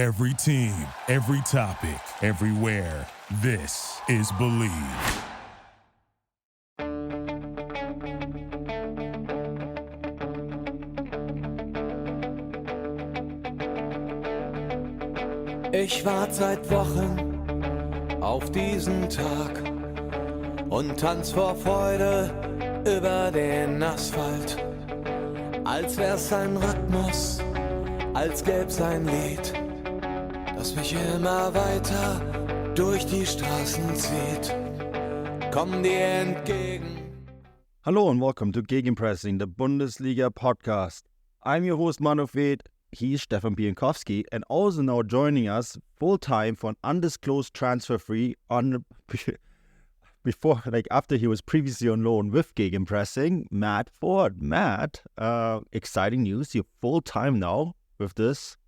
Every team, every topic, everywhere. This is Believe. Ich warte seit Wochen auf diesen Tag und tanz vor Freude über den Asphalt. Als wär's ein Rhythmus, als gäb's ein Lied, das mich immer weiter durch die Straßen zieht. Komm dir entgegen. Hello and welcome to Gegenpressing, the Bundesliga podcast. I'm your host Manu. He's Stefan Biankowski, and also now joining us full-time for an undisclosed transfer fee after he was previously on loan with Gegenpressing, Matt Ford. Matt, exciting news. You're full-time now with this.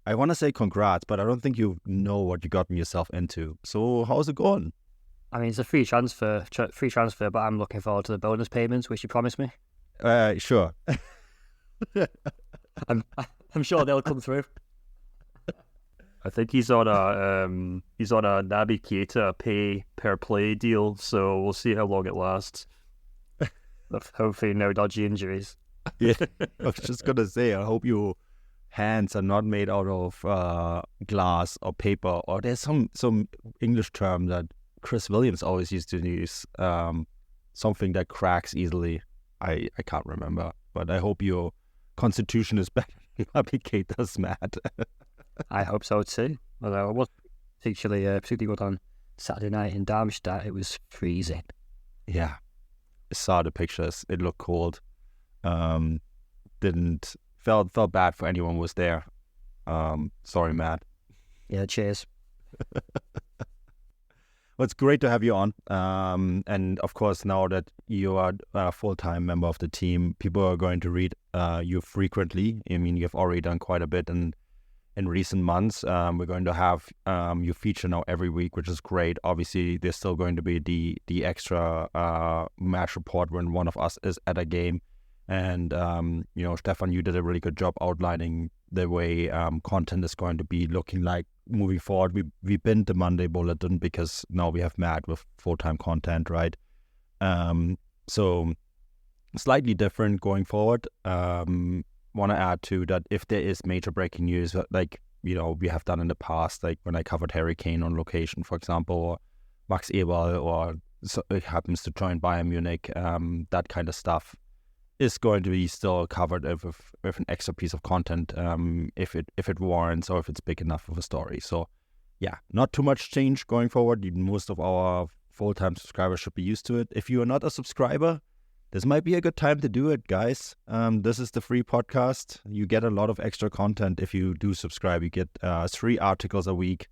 I want to say congrats, but I don't think you know what you gotten yourself into. So how's it going? I mean, it's a free transfer, but I'm looking forward to the bonus payments, which you promised me. Sure. I'm sure they'll come through. I think he's on a Navigator pay per play deal, so we'll see how long it lasts. Hopefully, no dodgy injuries. Yeah, I was just gonna say, I hope your hands are not made out of glass or paper, or there's some English term that Chris Williams always used to use, something that cracks easily. I can't remember, but I hope your constitution is better than Navigator's, Matt. I hope so too. Although I was particularly good on Saturday night in Darmstadt. It was freezing. Yeah, I saw the pictures. It looked cold. Felt bad for anyone who was there. Sorry, Matt. Yeah, cheers. Well, it's great to have you on. And of course, now that you are a full-time member of the team, people are going to read you frequently. I mean, you've already done quite a bit in recent months. We're going to have you feature now every week, which is great. Obviously, there's still going to be the extra match report when one of us is at a game. And, Stefan, you did a really good job outlining the way content is going to be looking like moving forward. We binned the Monday bulletin because now we have Matt with full-time content, right? So slightly different going forward. Want to add to that if there is major breaking news, like, we have done in the past, like when I covered Harry Kane on location, for example, or Max Eberl, or it happens to join Bayern Munich, that kind of stuff is going to be still covered with an extra piece of content if it warrants, or if it's big enough of a story. So yeah, not too much change going forward. Most of our full-time subscribers should be used to it. If you are not a subscriber, this might be a good time to do it, guys. This is the free podcast. You get a lot of extra content if you do subscribe. You get 3 articles a week,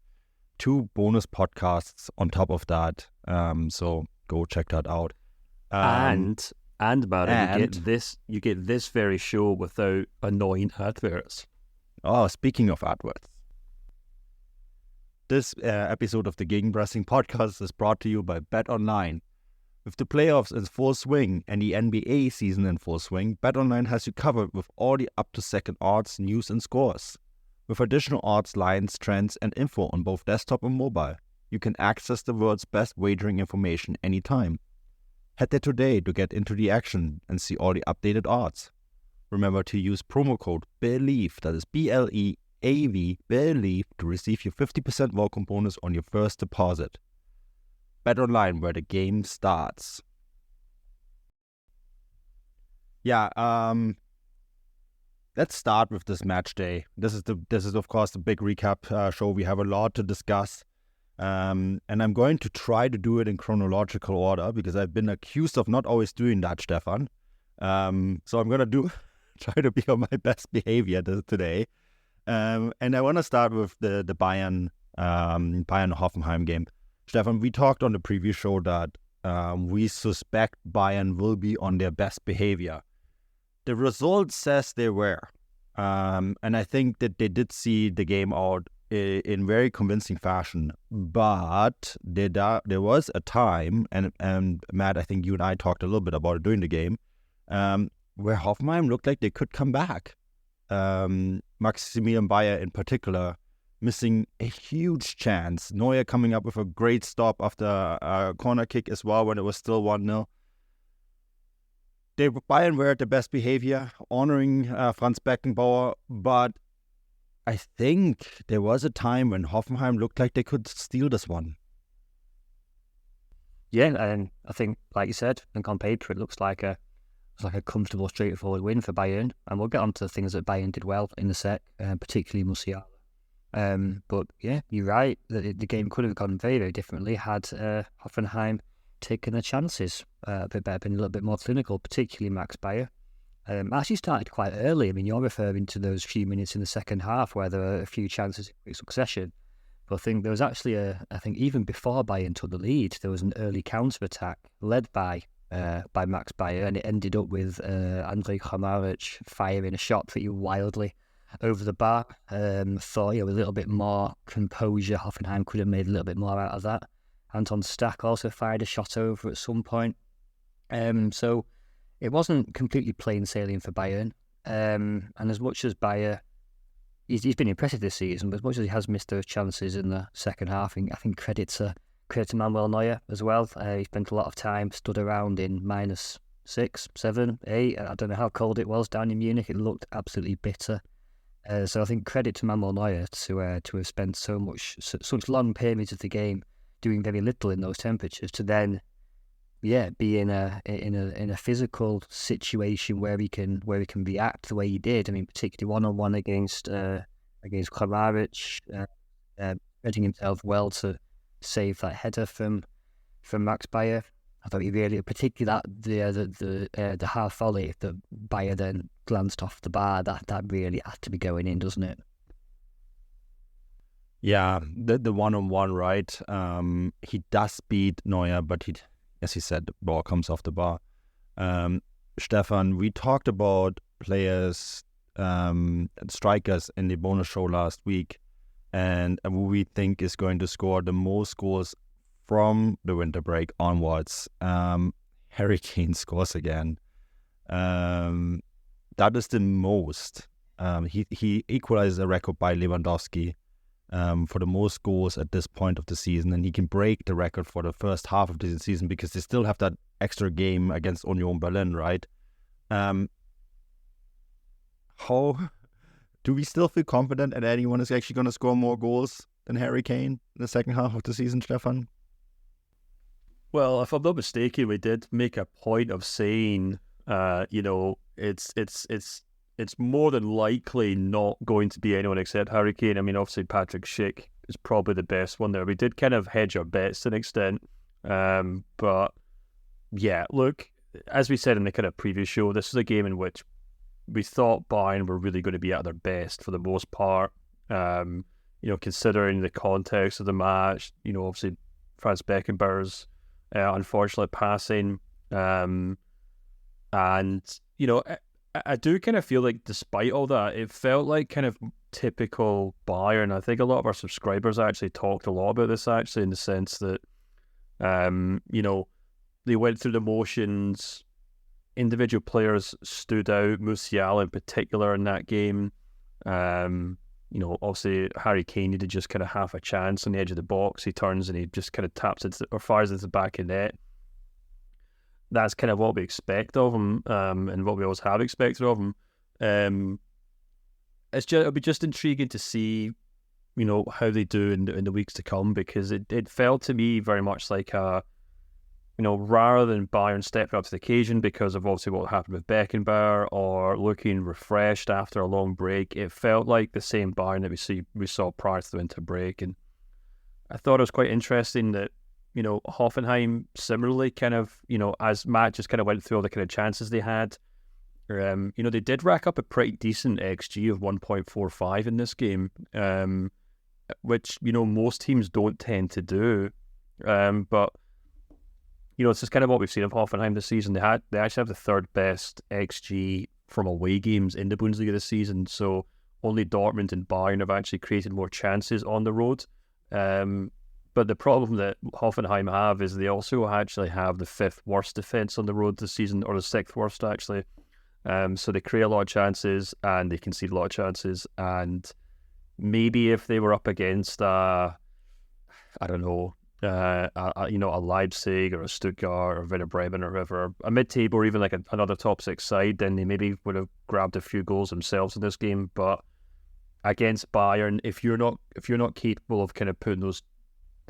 2 bonus podcasts on top of that. So go check that out. And Manu, you get this very show without annoying adverts. Oh, speaking of adverts. This episode of the Gegenpressing podcast is brought to you by BetOnline. With the playoffs in full swing and the NBA season in full swing, BetOnline has you covered with all the up-to-second odds, news and scores. With additional odds, lines, trends and info on both desktop and mobile, you can access the world's best wagering information anytime. Head there today to get into the action and see all the updated odds. Remember to use promo code BELIEVE, that is BLEAV, BELIEVE, to receive your 50% welcome bonus on your first deposit. BetOnline, where the game starts. Yeah, let's start with this match day. This is of course the big recap show. We have a lot to discuss. And I'm going to try to do it in chronological order because I've been accused of not always doing that, Stefan. So I'm going to try to be on my best behavior today. And I want to start with the Bayern Hoffenheim game. Stefan, we talked on the previous show that we suspect Bayern will be on their best behavior. The result says they were. And I think that they did see the game out in very convincing fashion, but there was a time, and Matt, I think you and I talked a little bit about it during the game, where Hoffenheim looked like they could come back. Maximilian Bayer in particular, missing a huge chance. Neuer coming up with a great stop after a corner kick as well when it was still 1-0. Bayern were at the best behavior, honoring Franz Beckenbauer, but I think there was a time when Hoffenheim looked like they could steal this one. Yeah, and I think, like you said, and on paper, it looks like a comfortable, straightforward win for Bayern. And we'll get on to the things that Bayern did well in the set, particularly Musiala. But yeah, you're right. The game could have gone very, very differently had Hoffenheim taken their chances a bit better, been a little bit more clinical, particularly Max Bayer. Actually started quite early. I mean, you're referring to those few minutes in the second half where there were a few chances in quick succession. But I think there was actually I think even before Bayern took the lead, there was an early counter-attack led by Max Bayer, and it ended up with Andrej Kramaric firing a shot pretty wildly over the bar. Thought with a little bit more composure, Hoffenheim could have made a little bit more out of that. Anton Stack also fired a shot over at some point. So it wasn't completely plain sailing for Bayern. And as much as Bayer, he's been impressive this season, but as much as he has missed those chances in the second half, I think credit to Manuel Neuer as well. He spent a lot of time stood around in -6, -7, -8. I don't know how cold it was down in Munich. It looked absolutely bitter. So I think credit to Manuel Neuer to have spent such long periods of the game doing very little in those temperatures to then, be in a physical situation where he can react the way he did. I mean, particularly 1-on-1 against Kramaric, spreading himself well to save that header from Max Bayer. I thought he really, particularly the half volley that Bayer then glanced off the bar, that really had to be going in, doesn't it? Yeah, the one-on-one, right? He does beat Neuer, but as he said, the ball comes off the bar. Stefan, we talked about players, strikers in the bonus show last week, and who we think is going to score the most goals from the winter break onwards. Harry Kane scores again. That is the most. He equalizes a record by Lewandowski for the most goals at this point of the season, and he can break the record for the first half of the season because they still have that extra game against Union Berlin, right? How do we still feel confident that anyone is actually going to score more goals than Harry Kane in the second half of the season, Stefan? Well, if I'm not mistaken, we did make a point of saying, it's more than likely not going to be anyone except Harry Kane. I mean, obviously Patrick Schick is probably the best one there. We did kind of hedge our bets to an extent. But yeah, look, as we said in the kind of previous show, this is a game in which we thought Bayern were really going to be at their best for the most part. Considering the context of the match, obviously Franz Beckenbauer's unfortunately passing. I do kind of feel like despite all that, it felt like kind of typical Bayern. I think a lot of our subscribers actually talked a lot about this actually in the sense that, they went through the motions. Individual players stood out, Musiala in particular in that game. Obviously Harry Kane needed just kind of half a chance on the edge of the box. He turns and he just kind of taps it or fires into the back of net. That's kind of what we expect of him, and what we always have expected of him. It'll be just intriguing to see, how they do in the weeks to come, because it felt to me very much like rather than Bayern stepping up to the occasion because of obviously what happened with Beckenbauer or looking refreshed after a long break, it felt like the same Bayern that we saw prior to the winter break. And I thought it was quite interesting that, Hoffenheim similarly kind of, as Matt just kind of went through all the kind of chances they had, they did rack up a pretty decent XG of 1.45 in this game, which, most teams don't tend to do. But it's just kind of what we've seen of Hoffenheim this season. They actually have the third best XG from away games in the Bundesliga this season. So only Dortmund and Bayern have actually created more chances on the road. But the problem that Hoffenheim have is they also actually have the fifth worst defence on the road this season, or the sixth worst actually. So they create a lot of chances and they concede a lot of chances. And maybe if they were up against, I don't know, a Leipzig or a Stuttgart or Werder Bremen or whoever, a mid-table or even like another top six side, then they maybe would have grabbed a few goals themselves in this game. But against Bayern, if you're not capable of kind of putting those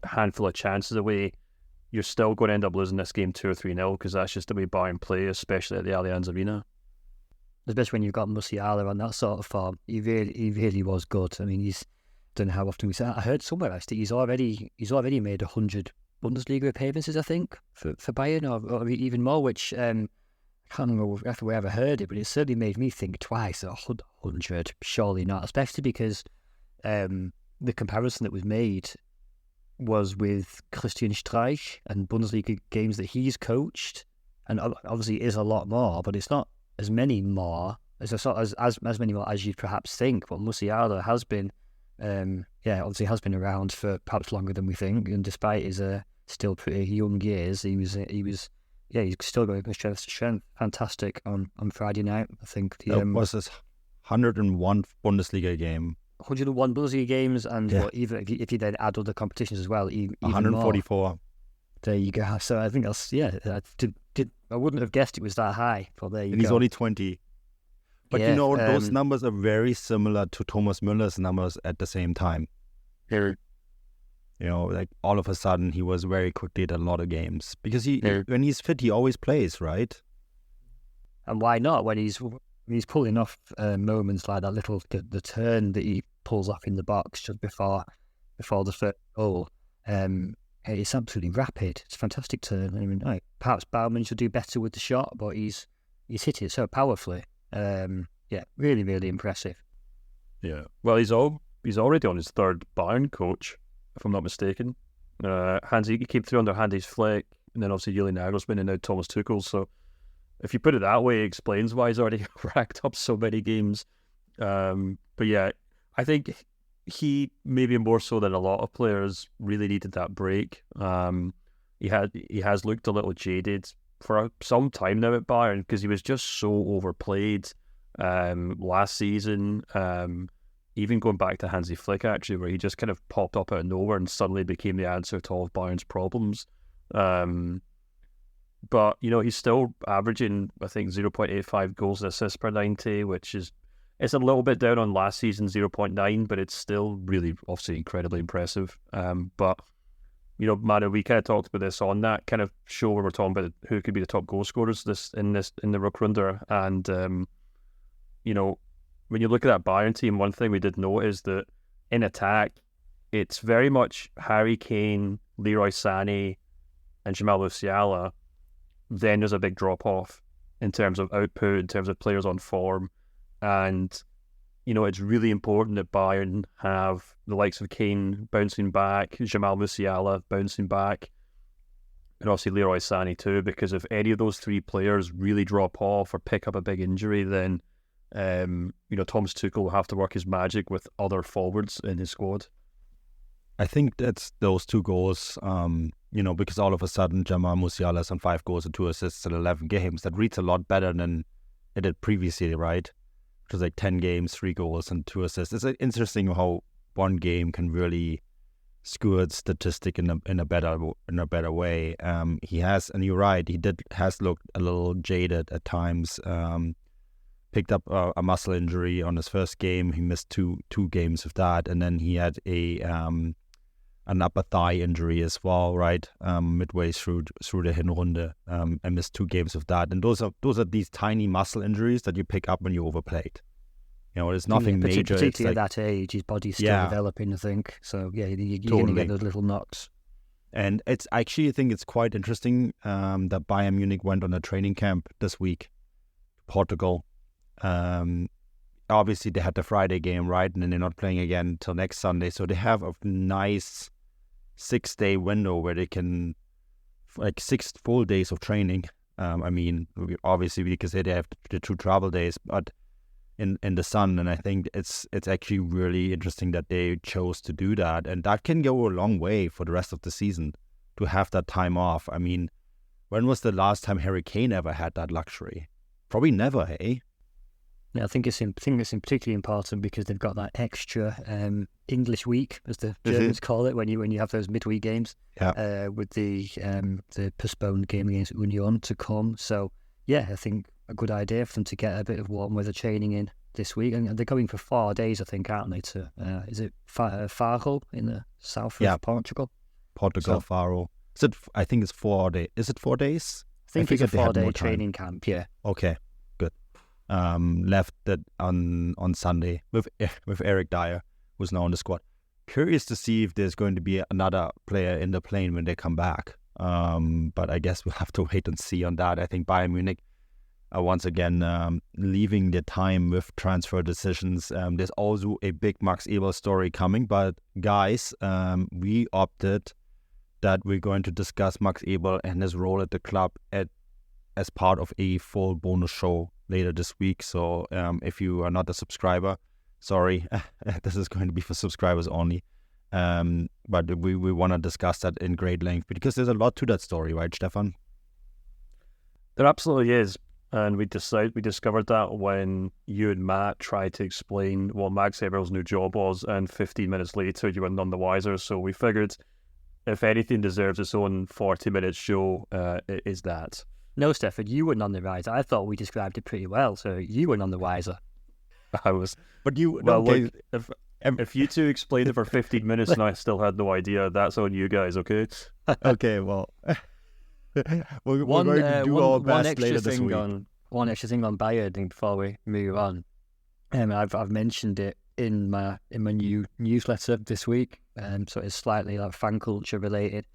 handful of chances away, you're still going to end up losing this game 2 or 3-0 because that's just the way Bayern play, especially at the Allianz Arena. Especially when you've got Musiala on that sort of form, he really was good. I mean, don't know how often we say. I heard somewhere actually he's already made 100 Bundesliga appearances, I think, for Bayern, or even more. Which I can't remember if we ever heard it, but it certainly made me think twice. 100, surely not, especially because the comparison that was made was with Christian Streich and Bundesliga games that he's coached, and obviously it is a lot more, but it's not as many more as many more as you'd perhaps think. But Musiala has been, obviously has been around for perhaps longer than we think, and despite his still pretty young years, he's still going from strength to strength. Fantastic on Friday night. I think was his 101th Bundesliga game. 101 Bundesliga games, and even if you then add other competitions as well, even 144. More. There you go. So I think that's I wouldn't have guessed it was that high. But there you go. And he's only 20. But those numbers are very similar to Thomas Müller's numbers at the same time. Like all of a sudden he was very quickly at a lot of games because when he's fit, he always plays, right? And why not when he's pulling off moments like that little the turn that he pulls off in the box just before the first goal. It's absolutely rapid. It's a fantastic turn. I mean, perhaps Baumann should do better with the shot, but he's hit it so powerfully. Really, really impressive. Yeah. Well, he's already on his third Bayern coach, if I'm not mistaken. He came through under Hansi Flick, and then obviously Julian Nagelsmann, and now Thomas Tuchel. So if you put it that way, it explains why he's already racked up so many games. But yeah, I think he, maybe more so than a lot of players, really needed that break. He has looked a little jaded for some time now at Bayern because he was just so overplayed last season. Even going back to Hansi Flick, actually, where he just kind of popped up out of nowhere and suddenly became the answer to all of Bayern's problems. But, he's still averaging, I think, 0.85 goals and assists per 90, which it's a little bit down on last season's 0.9, but it's still really, obviously, incredibly impressive. But, Manu, we kind of talked about this on that kind of show where we're talking about who could be the top goal scorers in the Rückrunde. And, when you look at that Bayern team, one thing we did note is that in attack, it's very much Harry Kane, Leroy Sané, and Jamal Musiala. Then there's a big drop-off in terms of output, in terms of players on form. And, it's really important that Bayern have the likes of Kane bouncing back, Jamal Musiala bouncing back, and obviously Leroy Sané too, because if any of those three players really drop off or pick up a big injury, then, Thomas Tuchel will have to work his magic with other forwards in his squad. I think that's those two goals, because all of a sudden Jamal Musiala is on 5 goals and 2 assists in 11 games. That reads a lot better than it did previously, right? Which was like 10 games, 3 goals and 2 assists. It's interesting how one game can really skew a statistic in a better way. He has, and you're right, has looked a little jaded at times. Picked up a muscle injury on his first game. He missed two games of that, and then he had an upper thigh injury as well, right? Midway through the Hinrunde, and missed 2 games of that. And those are these tiny muscle injuries that you pick up when you overplayed. There's nothing major. Particularly at that age, his body's still developing, I think. So you're going to get those little knocks. And I think it's quite interesting that Bayern Munich went on a training camp this week to Portugal. Obviously they had the Friday game, right? And then they're not playing again until next Sunday. So they have a nice 6-day window where they can, 6 full days of training. Obviously we could say they have the 2 travel days, but in the sun. And I think it's actually really interesting that they chose to do that. And that can go a long way for the rest of the season to have that time off. When was the last time Harry Kane ever had that luxury? Probably never, hey? Yeah, I think it's particularly important because they've got that extra English week, as the Germans call it, when you have those midweek games. Yeah. With the postponed game against Union to come. So yeah, I think a good idea for them to get a bit of warm weather training in this week, and they're going for 4 days, I think, aren't they? To is it Faro in the south of Portugal? Faro. I think it's 4 days. Is it 4 days? I think it's a 4-day training camp. Yeah. Okay, good. Left that on Sunday with Eric Dyer, who's now on the squad. Curious to see if there's going to be another player in the plane when they come back. But I guess we'll have to wait and see on that. I think Bayern Munich are once again leaving their time with transfer decisions. There's also a big Max Eberl story coming, but guys, we opted that we're going to discuss Max Eberl and his role at the club as part of a full bonus show later this week. So if you are not a subscriber, sorry, this is going to be for subscribers only. But we want to discuss that in great length because there's a lot to that story, right, Stefan? There absolutely is. And we discovered that when you and Matt tried to explain what Max Eberl's new job was, and 15 minutes later you were none the wiser. So we figured if anything deserves its own 40-minute show, it is that. No, Stefan, you were none the wiser. I thought we described it pretty well, so you were none the wiser. I was. But you... Well, look, if you two explained it for 15 minutes and I still had no idea, that's on you guys, okay? Okay, well... we're going to do our best later this week. One extra thing on Bayern before we move on. I've mentioned it in my new newsletter this week, so it's slightly like fan culture related.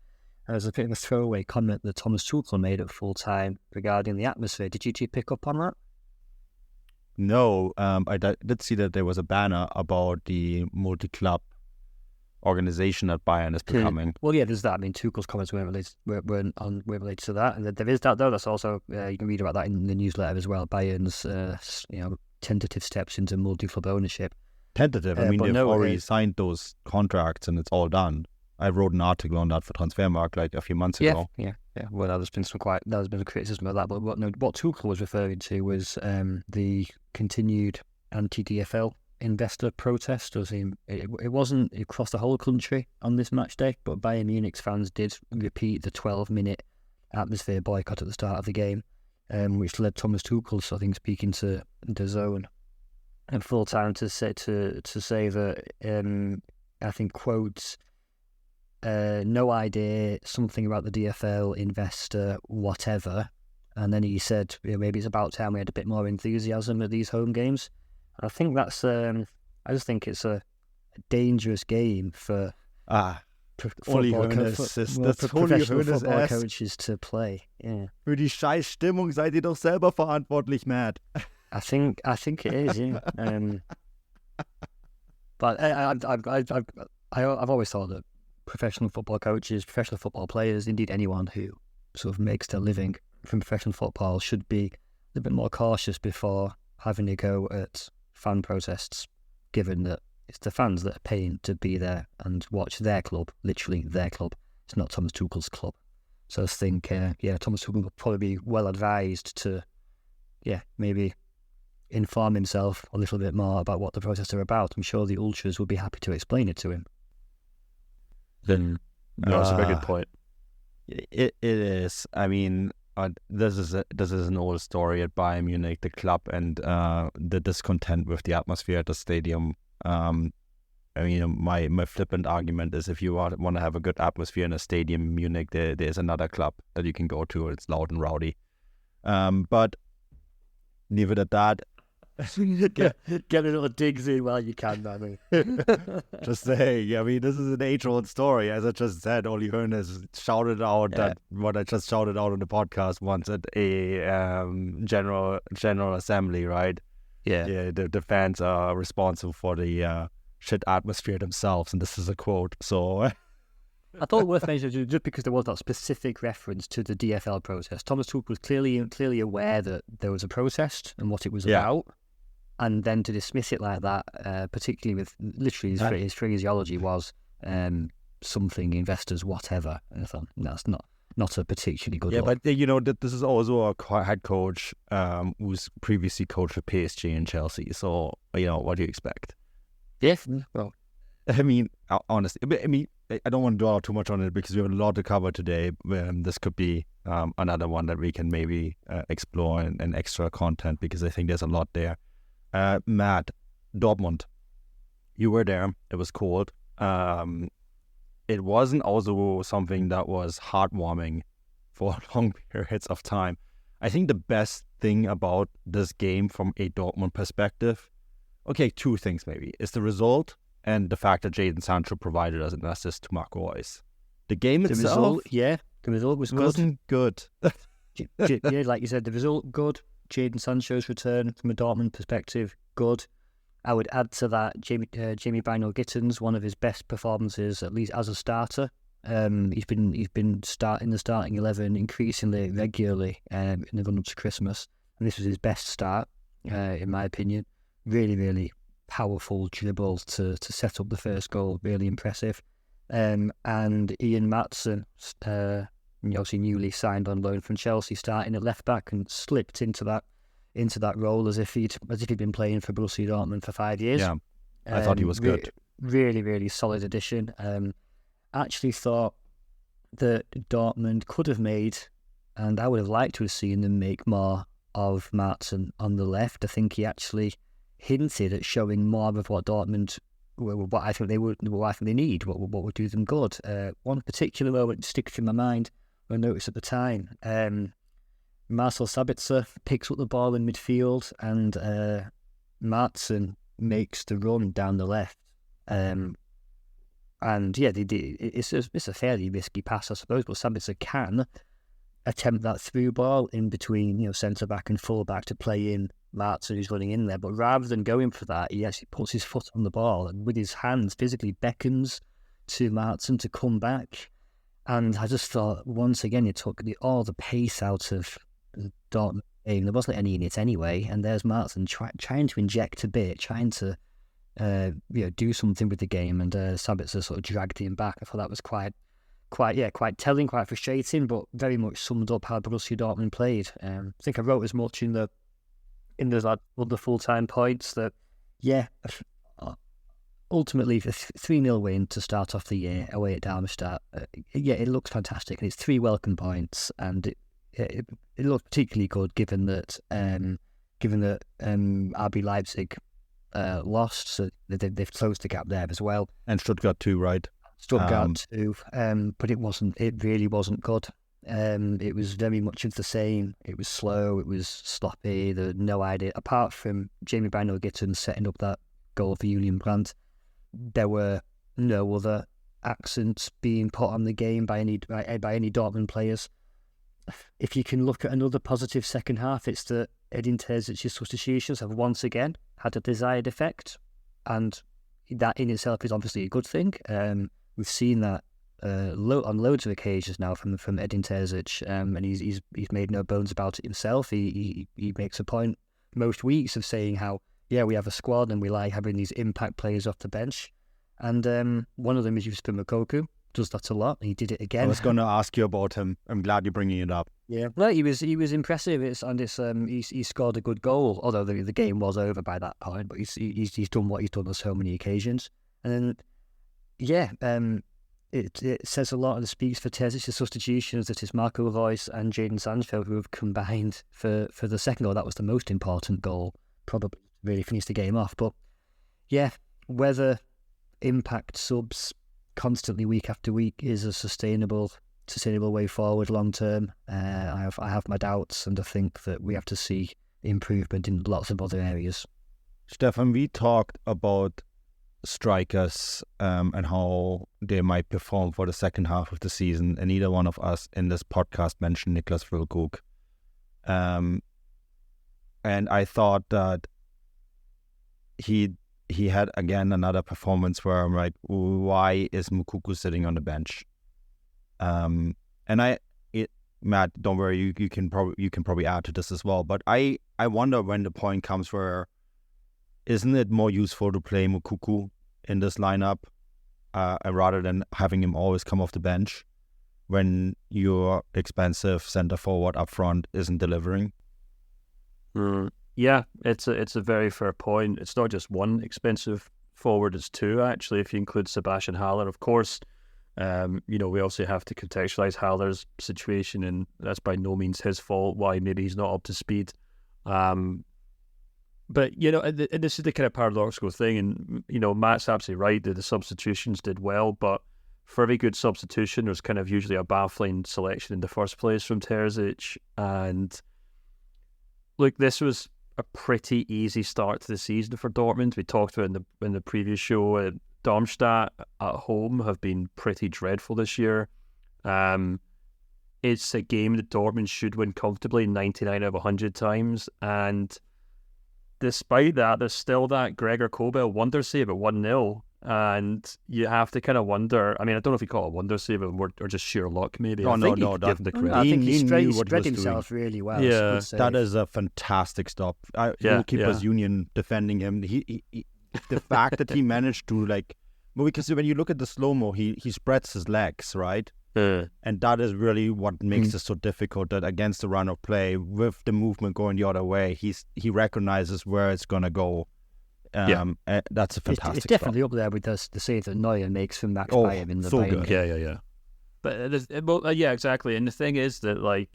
There's a bit of a throwaway comment that Thomas Tuchel made at full time regarding the atmosphere. Did you two pick up on that? No, I did see that there was a banner about the multi-club organization that Bayern is becoming. Well, yeah, there's that. I mean, Tuchel's comments weren't related to that, and there is that though. That's also you can read about that in the newsletter as well. Bayern's tentative steps into multi-club ownership. Tentative. I mean, they've already signed those contracts and it's all done. I wrote an article on that for Transfermarkt like a few months ago. Yeah. Well, there's been some criticism of that, but what Tuchel was referring to was the continued anti-DFL investor protest. It wasn't across the whole country on this match day, but Bayern Munich's fans did repeat the 12-minute atmosphere boycott at the start of the game, which led Thomas Tuchel, I think, speaking to DAZN at full time to say that I think quotes, no idea, something about the DFL investor, whatever. And then he said, maybe it's about time we had a bit more enthusiasm at these home games. I think that's. I just think it's a dangerous game for professional football coaches to play. Yeah. Für die scheiß Stimmung seid ihr doch selber verantwortlich, Matt. I think it is. Yeah. But I've always thought that professional football coaches, professional football players, indeed anyone who sort of makes their living from professional football should be a little bit more cautious before having a go at fan protests, given that it's the fans that are paying to be there and watch their club, literally their club. It's not Thomas Tuchel's club. So I think, Thomas Tuchel will probably be well advised to, maybe inform himself a little bit more about what the protests are about. I'm sure the ultras will be happy to explain it to him. Then that's a very good point. It is. I mean, this is an old story at Bayern Munich, the club, and the discontent with the atmosphere at the stadium. I mean, my flippant argument is if you want to have a good atmosphere in a stadium in Munich, there's another club that you can go to. It's loud and rowdy. But leave it at that. Get a little digs in while you can, Manu. Just saying, I mean, this is an age-old story. As I just said, Oli Hoeneß shouted out that what I just shouted out on the podcast once at a general assembly, right? Yeah, the fans are responsible for the shit atmosphere themselves, and this is a quote. So I thought it worth mentioning, just because there was that specific reference to the DFL protest. Thomas Tuchel was clearly aware that there was a protest and what it was about, and then to dismiss it like that, particularly with literally his phraseology was something investors, whatever. And I thought, no, not a particularly good look. But this is also a head coach who's previously coached for PSG and Chelsea. So what do you expect? Yeah, well, I mean, honestly, I don't want to dwell too much on it because we have a lot to cover today. This could be another one that we can maybe explore and extra content because I think there's a lot there. Matt, Dortmund, you were there. It was cold. It wasn't also something that was heartwarming for long periods of time. I think the best thing about this game from a Dortmund perspective, okay, two things maybe, is the result and the fact that Jadon Sancho provided us an assist to Marco Reus. The game itself, the result was wasn't good. Yeah, like you said, the result good. Jadon Sancho's return from a Dortmund perspective, good. I would add to that Jamie Bino-Gittens, one of his best performances, at least as a starter. He's been starting the starting 11 increasingly regularly in the run up to Christmas, and this was his best start, in my opinion. Really, really powerful dribble to set up the first goal. Really impressive. And Ian Maatsen, obviously newly signed on loan from Chelsea, starting at left back and slipped into that role as if he'd been playing for Borussia Dortmund for 5 years. Yeah, I thought he was good. Really, really solid addition. Actually thought that Dortmund could have made, and I would have liked to have seen them make more of Maatsen on the left. I think he actually hinted at showing more of what Dortmund, what I think they need, what would do them good. One particular moment sticks in my mind, I noticed at the time. Marcel Sabitzer picks up the ball in midfield and Maatsen makes the run down the left. And yeah, it's a fairly risky pass, I suppose, but Sabitzer can attempt that through ball in between, centre back and full back to play in Maatsen who's running in there. But rather than going for that, he actually puts his foot on the ball and with his hands physically beckons to Maatsen to come back. And I just thought, once again, it took all the pace out of Dortmund game. There wasn't any in it anyway, and there's Maatsen trying to inject a bit, trying to do something with the game, and Sabitzer sort of dragged him back. I thought that was quite telling, quite frustrating, but very much summed up how Borussia Dortmund played. I think I wrote as much in the full-time points that ultimately the 3-0 win to start off the year away at Darmstadt. It looks fantastic, and it's 3 welcome points, and it looked particularly good given that RB Leipzig lost, so they've closed the gap there as well. And Stuttgart too, right? Stuttgart too, but it really wasn't good. It was very much of the same. It was slow, it was sloppy, there was no idea. Apart from Jamie Bino-Gittens setting up that goal for Julian Brandt, there were no other accents being put on the game by any Dortmund players. If you can look at another positive second half, it's that Edin Terzic's substitutions have once again had a desired effect, and that in itself is obviously a good thing. We've seen that on loads of occasions now from Edin Terzic, and he's made no bones about it himself. He makes a point most weeks of saying how we have a squad and we like having these impact players off the bench, and one of them is Yusuf Moukoko. Does that a lot. He did it again. I was going to ask you about him. I'm glad you're bringing it up. Yeah, well, he was impressive. He scored a good goal, although the game was over by that point. But he's done what he's done on so many occasions, and then it says a lot and speaks for Terzic's substitutions that it's Marco Reus and Jadon Sancho who have combined for the second goal. That was the most important goal, probably really finished the game off. But yeah, whether impact subs constantly week after week is a sustainable way forward long term, I have my doubts, and I think that we have to see improvement in lots of other areas. Stefan, we talked about strikers and how they might perform for the second half of the season, and neither one of us in this podcast mentioned Niklas Füllkrug. And I thought that he had again another performance where I'm like, why is Moukoko sitting on the bench? Matt, don't worry, you can probably add to this as well. But I wonder when the point comes where isn't it more useful to play Moukoko in this lineup rather than having him always come off the bench? when your expensive centre forward up front isn't delivering. Yeah, it's a very fair point. It's not just one expensive forward, it's two actually, if you include Sebastian Haller. Of course, we also have to contextualise Haller's situation, and that's by no means his fault why maybe he's not up to speed. But, and this is the kind of paradoxical thing, and, Matt's absolutely right that the substitutions did well, but for every good substitution, there's kind of usually a baffling selection in the first place from Terzic. And look, this was a pretty easy start to the season for Dortmund. We talked about in the previous show, Darmstadt at home have been pretty dreadful this year. It's a game that Dortmund should win comfortably 99 out of 100 times, and despite that, there's still that Gregor Kobel wonder save at 1-0, and you have to kind of wonder. I mean, I don't know if you call it a wonder save or just sheer luck, maybe. No, give him the credit. I think he knew spread himself really well. Yeah, that is a fantastic stop. Goalkeepers Union defending him. He the fact that he managed to because when you look at the slow-mo, he spreads his legs, right? And that is really what makes it so difficult, that against the run of play, with the movement going the other way, he recognizes where it's going to go. That's a fantastic It's definitely up there with the save that Neuer makes from Max Bayern in the so Bayern. good. Yeah. But exactly. And the thing is that,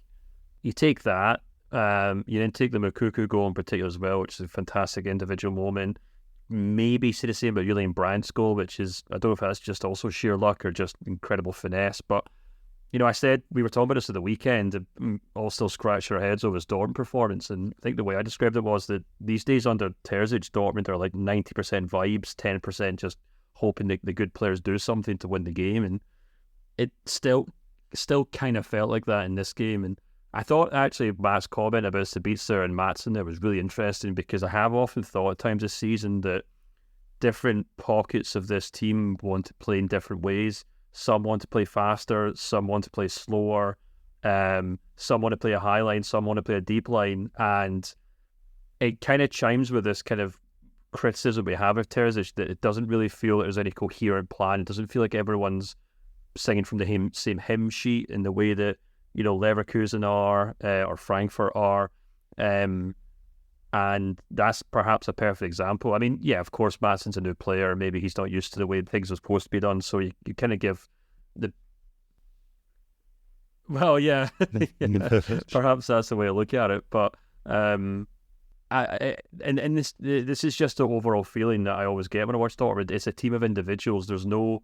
you take that, you then take the Moukoko goal in particular as well, which is a fantastic individual moment. Maybe say the same about Julian Brandt's goal, which is, I don't know if that's just also sheer luck or just incredible finesse. But, I said, we were talking about this at the weekend, and all still scratch our heads over his Dortmund performance. And I think the way I described it was that these days under Terzic, Dortmund are 90% vibes, 10% just hoping that the good players do something to win the game. And it still kind of felt like that in this game. And I thought actually Matt's comment about Sabitzer and Maatsen there was really interesting, because I have often thought at times this season that different pockets of this team want to play in different ways. Some want to play faster, some want to play slower, some want to play a high line, some want to play a deep line, and it kind of chimes with this kind of criticism we have of Terzic, that it doesn't really feel like there's any coherent plan. It doesn't feel like everyone's singing from the same hymn sheet in the way that Leverkusen are or Frankfurt are, and that's perhaps a perfect example. I mean, yeah, of course, Maatsen's a new player. Maybe he's not used to the way things are supposed to be done, so you kind of give the... Well, yeah, perhaps that's the way to look at it. But and this is just the overall feeling that I always get when I watch Dortmund. It's a team of individuals. There's no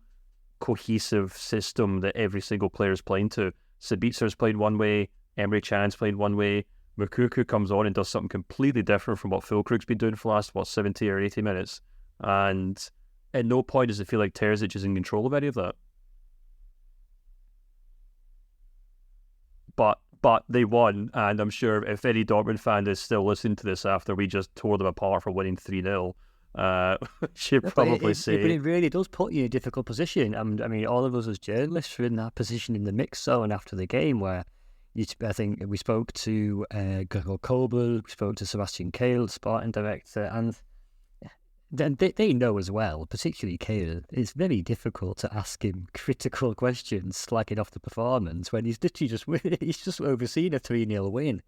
cohesive system that every single player is playing to. Sabitzer's played one way, Emre Can's played one way, Moukoko comes on and does something completely different from what Füllkrug's been doing for the last, 70 or 80 minutes. And at no point does it feel like Terzic is in control of any of that. But they won, and I'm sure if any Dortmund fan is still listening to this after we just tore them apart for winning 3-0, should probably say... But it really does put you in a difficult position. I mean, all of us as journalists were in that position in the mix zone after the game, where I think we spoke to Gregor Kobel, we spoke to Sebastian Kehl, Sporting director, and they know as well, particularly Kehl, it's very difficult to ask him critical questions slagging off the performance when he's literally just overseen a 3-0 win.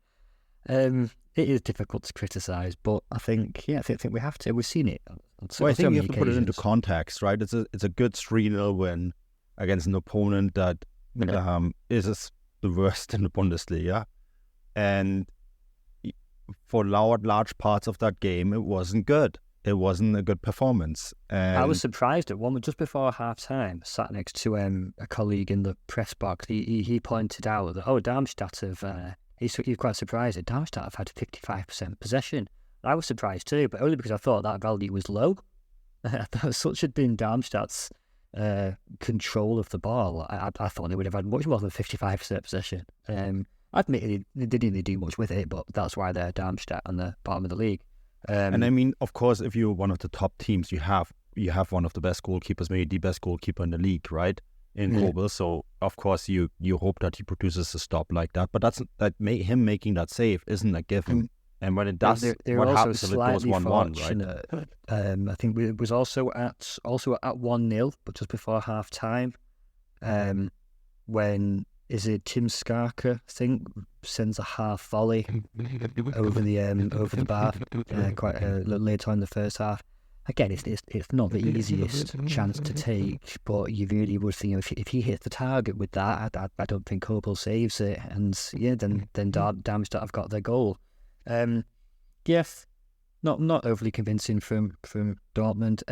It is difficult to criticise, but I think we have to. We've seen it. I think you have to put it into context, right? It's a good 3-0 win against an opponent that is the worst in the Bundesliga, and for large parts of that game, it wasn't good. It wasn't a good performance. And I was surprised at one just before half time. Sat next to a colleague in the press box. He pointed out that Darmstadt have. He's quite surprised that Darmstadt have had 55% possession. I was surprised too, but only because I thought that value was low. I thought such had been Darmstadt's control of the ball. I thought they would have had much more than 55% possession. Admittedly, they didn't really do much with it, but that's why they're Darmstadt on the bottom of the league. And I mean, of course, if you're one of the top teams, you have one of the best goalkeepers, maybe the best goalkeeper in the league, right? In Kobel. So of course you hope that he produces a stop like that. But him making that save isn't a given. And when it does, what happens if it goes 1-1, right? I think it was also at 1-0, but just before half time, when is it Tim Skarka, I think, sends a half volley over the bar quite later on in the first half. Again, it's not the easiest chance to take, but you really would think if he hits the target with that, I don't think Kobel saves it, and then Darmstadt have got their goal. Yes, not overly convincing from Dortmund.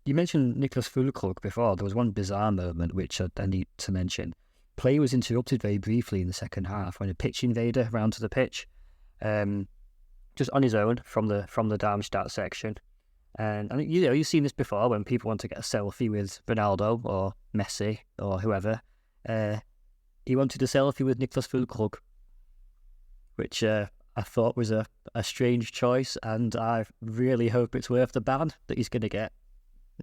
You mentioned Niklas Füllkrug before. There was one bizarre moment which I need to mention. Play was interrupted very briefly in the second half when a pitch invader ran to the pitch, just on his own from the Darmstadt section. And you've seen this before when people want to get a selfie with Ronaldo or Messi or whoever. He wanted a selfie with Niklas Füllkrug, which I thought was a strange choice, and I really hope it's worth the ban that he's going to get.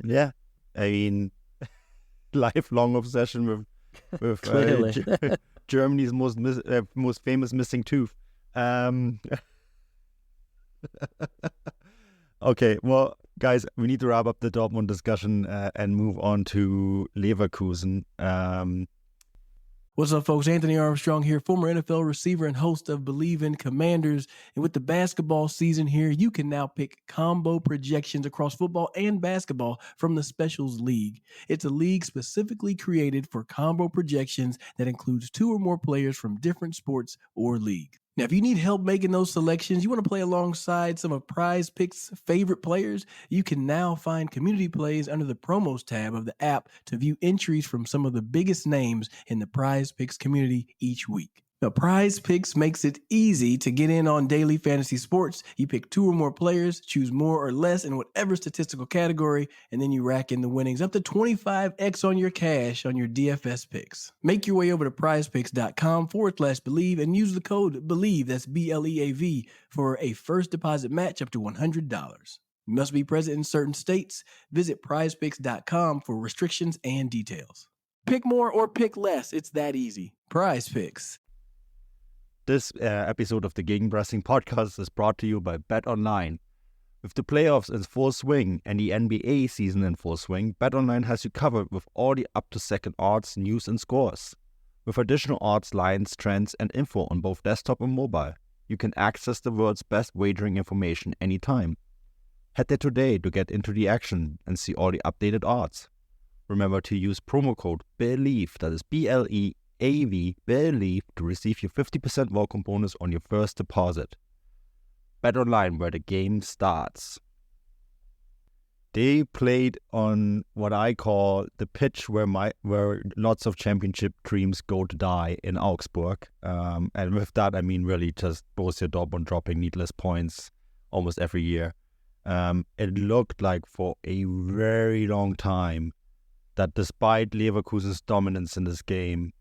Yeah, I mean, lifelong obsession with Germany's most famous missing tooth. Okay, well, guys, we need to wrap up the Dortmund discussion and move on to Leverkusen. What's up, folks? Anthony Armstrong here, former NFL receiver and host of Believe in Commanders. And with the basketball season here, you can now pick combo projections across football and basketball from the Specials League. It's a league specifically created for combo projections that includes 2 or more players from different sports or league. Now, if you need help making those selections, you want to play alongside some of Prize Picks' favorite players, you can now find community plays under the promos tab of the app to view entries from some of the biggest names in the Prize Picks community each week. Now, Prize Picks makes it easy to get in on daily fantasy sports. You pick 2 or more players, choose more or less in whatever statistical category, and then you rack in the winnings up to 25x on your cash on your DFS picks. Make your way over to prizepicks.com/believe and use the code BELIEVE, that's BLEAV, for a first deposit match up to $100. You must be present in certain states. Visit prizepicks.com for restrictions and details. Pick more or pick less. It's that easy. Prize Picks. This episode of the Gegenpressing podcast is brought to you by BetOnline. With the playoffs in full swing and the NBA season in full swing, BetOnline has you covered with all the up-to-second odds, news and scores. With additional odds, lines, trends and info on both desktop and mobile, you can access the world's best wagering information anytime. Head there today to get into the action and see all the updated odds. Remember to use promo code BELIEVE, that is BLEAV, BELIEVE, to receive your 50% welcome bonus on your first deposit. BetOnline, where the game starts. They played on what I call the pitch where lots of championship dreams go to die in Augsburg. And with that, I mean really just Borussia Dortmund dropping needless points almost every year. It looked like for a very long time that despite Leverkusen's dominance in this game,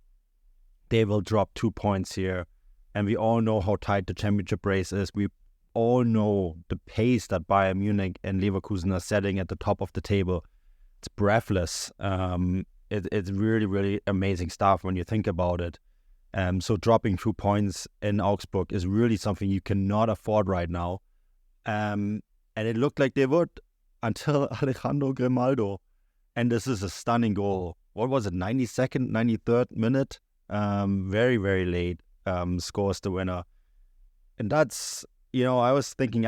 they will drop 2 points here. And we all know how tight the championship race is. We all know the pace that Bayern Munich and Leverkusen are setting at the top of the table. It's breathless. It's really, really amazing stuff when you think about it. So dropping 2 points in Augsburg is really something you cannot afford right now. And it looked like they would until Alejandro Grimaldo. And this is a stunning goal. What was it, 92nd, 93rd minute? Very, very late, scores the winner. And that's, I was thinking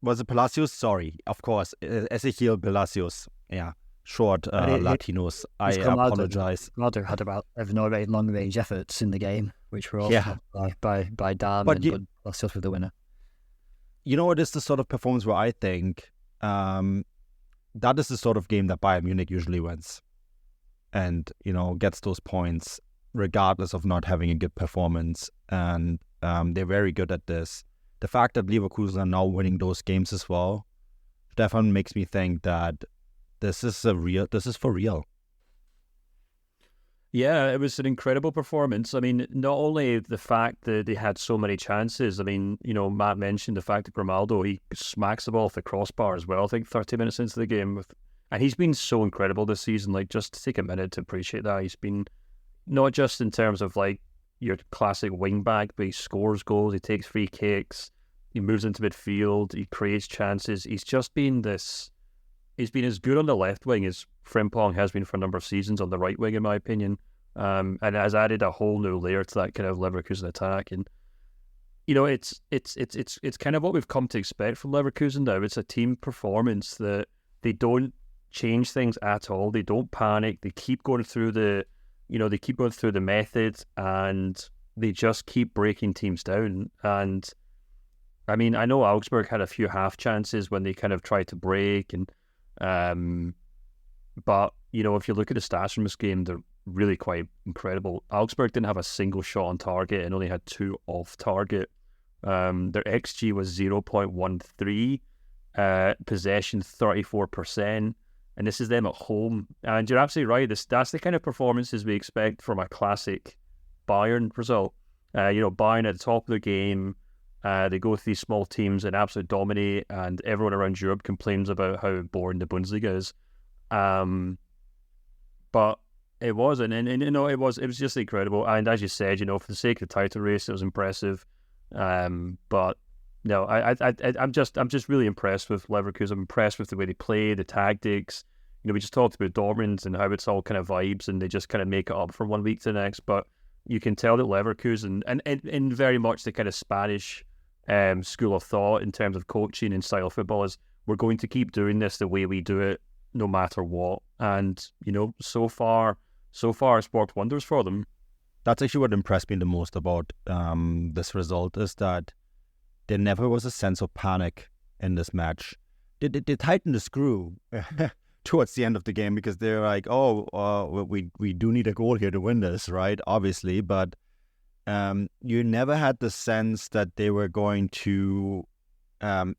was it Palacios? Sorry, of course, Ezequiel Palacios. Yeah, short Latinos. I apologize. Ronaldo had about no very long-range efforts in the game, which were also by Darm, but Palacios with the winner. It is the sort of performance where I think that is the sort of game that Bayern Munich usually wins. And, gets those points regardless of not having a good performance. And they're very good at this. The fact that Leverkusen are now winning those games as well, Stefan, makes me think that this is for real. Yeah, it was an incredible performance. I mean, not only the fact that they had so many chances. I mean, Matt mentioned the fact that Grimaldo, he smacks the ball off the crossbar as well, I think 30 minutes into the game. And he's been so incredible this season. Like, just to take a minute to appreciate that. He's been not just in terms of like your classic wing back, but he scores goals, he takes free kicks, he moves into midfield, he creates chances. He's been as good on the left wing as Frimpong has been for a number of seasons on the right wing, in my opinion. and it has added a whole new layer to that kind of Leverkusen attack. And it's kind of what we've come to expect from Leverkusen now. It's a team performance that they don't change things at all. They don't panic. They keep going through the methods, and they just keep breaking teams down. And I mean, I know Augsburg had a few half chances when they kind of tried to break, and but if you look at the stats from this game, they're really quite incredible. Augsburg didn't have a single shot on target and only had 2 off target. Their XG was 0.13, possession 34%, and this is them at home. And you're absolutely right. That's the kind of performances we expect from a classic Bayern result. Bayern at the top of the game. They go to these small teams and absolutely dominate, and everyone around Europe complains about how boring the Bundesliga is. But it wasn't, and it was just incredible. And as you said, for the sake of the title race, it was impressive. But no, I'm just really impressed with Leverkusen. I'm impressed with the way they play, the tactics. We just talked about Dortmund and how it's all kind of vibes, and they just kind of make it up from one week to the next. But you can tell that Leverkusen, and in very much the kind of Spanish school of thought in terms of coaching and style of football, is we're going to keep doing this the way we do it, no matter what. And so far it's worked wonders for them. That's actually what impressed me the most about this result, is that there never was a sense of panic in this match. They tightened the screw towards the end of the game, because they're like, we do need a goal here to win this, right? Obviously, but you never had the sense that they were going to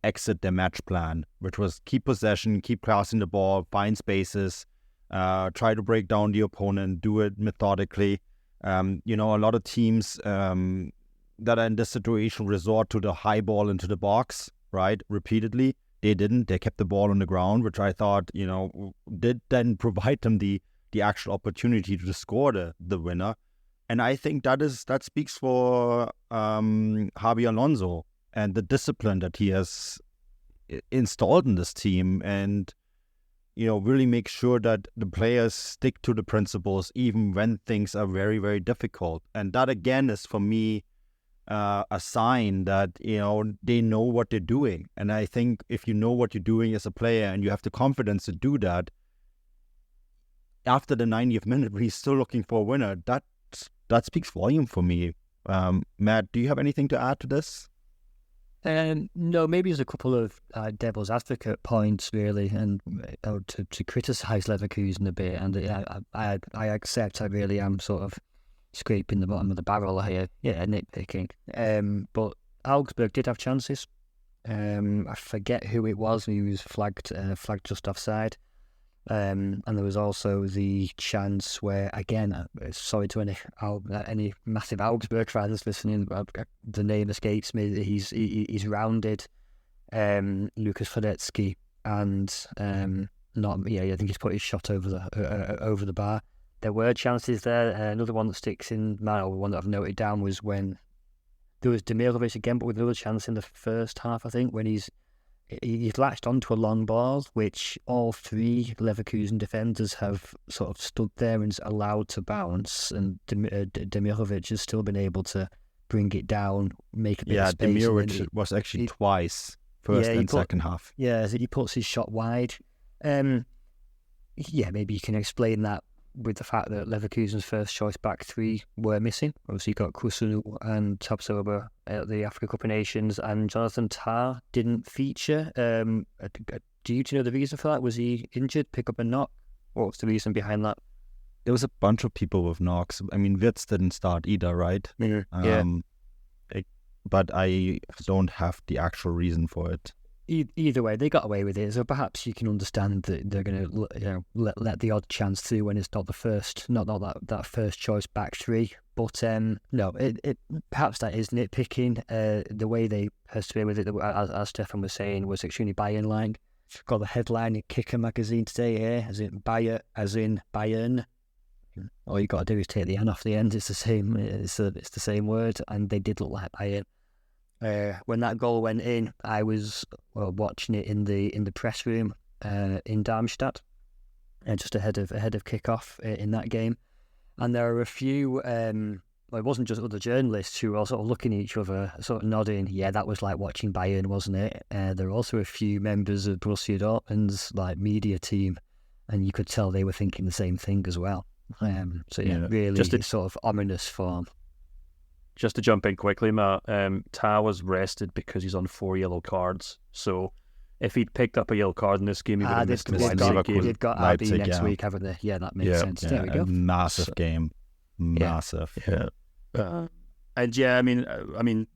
exit their match plan, which was keep possession, keep crossing the ball, find spaces, try to break down the opponent, do it methodically. A lot of teams that are in this situation resort to the high ball into the box, right, repeatedly. They didn't. They kept the ball on the ground, which I thought, did then provide them the actual opportunity to score the winner. And I think that speaks for Xabi Alonso and the discipline that he has installed in this team, and really make sure that the players stick to the principles even when things are very, very difficult. And that again is, for me, a sign that they know what they're doing. And I think if you know what you're doing as a player and you have the confidence to do that, after the 90th minute, he's still looking for a winner. That speaks volume for me. Matt, do you have anything to add to this? No, maybe there's a couple of devil's advocate points, really, and to criticise Leverkusen a bit. And I accept I really am sort of scraping the bottom of the barrel here. Yeah, nitpicking. But Augsburg did have chances. I forget who it was. He was flagged just offside. And there was also the chance where, again, sorry to any massive Augsburg fans listening, the name escapes me. He's rounded Lukas Fadetsky, and I think he's put his shot over the bar. There were chances there. Another one that sticks in mind, or one that I've noted down, was when there was Demirovic again, but with another chance in the first half, I think, when he's latched onto a long ball, which all 3 Leverkusen defenders have sort of stood there and allowed to bounce, and Demirovic has still been able to bring it down, make a bit of space. Yeah, Demirovic was actually twice, first and second half. Yeah, so he puts his shot wide. Maybe you can explain that with the fact that Leverkusen's first choice back 3 were missing. Obviously, you got Kusunu and Tabsoba at the Africa Cup of Nations, and Jonathan Tah didn't feature. Do you know the reason for that? Was he injured, pick up a knock? What was the reason behind that? There was a bunch of people with knocks. I mean, Wirtz didn't start either, right? Mm-hmm. But I don't have the actual reason for it. Either way, they got away with it, so perhaps you can understand that they're going to let the odd chance through when it's not the first, not that first choice back 3. But no, it perhaps that is nitpicking. The way they persevere with it, as Stefan was saying, was extremely Bayern-like. Got the headline in Kicker magazine today here, as in Bayern. All you got to do is take the N off the end. It's the same. It's the same word, and they did look like Bayern. When that goal went in, I was watching it in the press room in Darmstadt, just ahead of kickoff in that game. And there are a few, well, it wasn't just other journalists who were all sort of looking at each other, sort of nodding, yeah, that was like watching Bayern, wasn't it? There were also a few members of Borussia Dortmund's like media team, and you could tell they were thinking the same thing as well. So yeah, really sort of ominous form. Just to jump in quickly, Matt, Ta was rested because he's on 4 yellow cards. So if he'd picked up a yellow card in this game, he would have missed the Leipzig game. They've got RB next week, haven't they? Yeah, that makes sense. There we go. Massive game. Massive. Yeah. And yeah, I mean,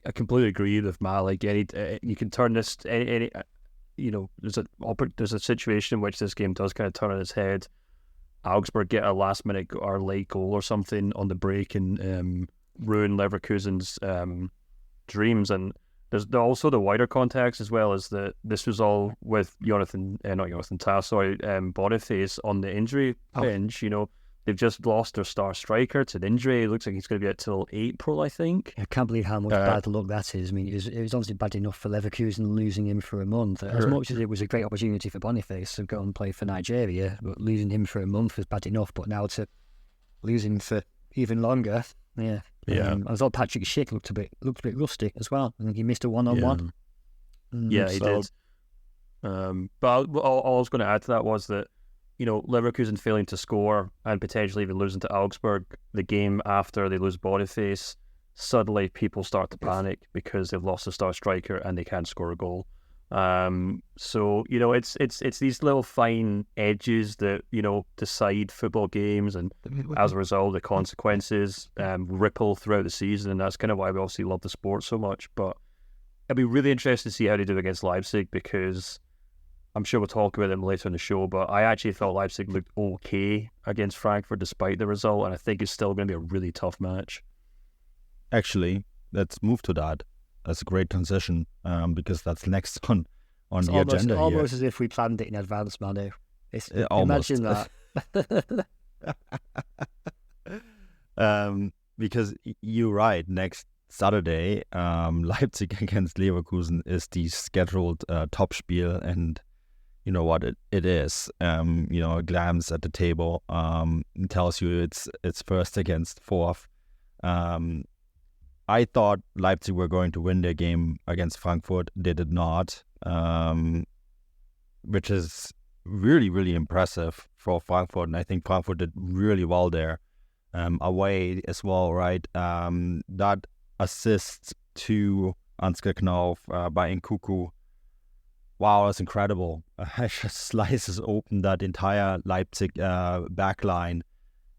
I completely agree with Matt. Like, you can turn this, there's a situation in which this game does kind of turn on its head. Augsburg get a last minute or late goal or something on the break and ruin Leverkusen's dreams. And there's also the wider context as well, as that this was all with Boniface on the injury bench. They've just lost their star striker to an injury. It looks like he's going to be out till April, I think. I can't believe how much bad luck that is. I mean, it was obviously bad enough for Leverkusen losing him for a month. As much as it was a great opportunity for Boniface to go and play for Nigeria, but losing him for a month was bad enough. But now to lose him for even longer, I thought Patrick Schick looked a bit rusty as well. I think he missed a one-on-one. Yeah, he did. But all I was going to add to that was that, Leverkusen failing to score and potentially even losing to Augsburg the game after they lose Boniface, suddenly people start to panic because they've lost a star striker and they can't score a goal. So it's these little fine edges that decide football games, and as a result, the consequences ripple throughout the season, and that's kind of why we obviously love the sport so much. But it'll be really interesting to see how they do against Leipzig, because I'm sure we'll talk about them later in the show, but I actually thought Leipzig looked okay against Frankfurt despite the result, and I think it's still going to be a really tough match. Actually, let's move to that. That's a great transition, because that's next on the agenda here. Almost as if we planned it in advance, Manu. Almost. Imagine that. Because you're right, next Saturday, Leipzig against Leverkusen is the scheduled Topspiel, and you know what it is. A glance at the table tells you it's first against fourth. I thought Leipzig were going to win their game against Frankfurt. They did not, which is really, really impressive for Frankfurt. And I think Frankfurt did really well there. Away as well, right? That assist to Ansgar Knauf by Nkunku. Wow, that's incredible. It just slices open that entire Leipzig back line.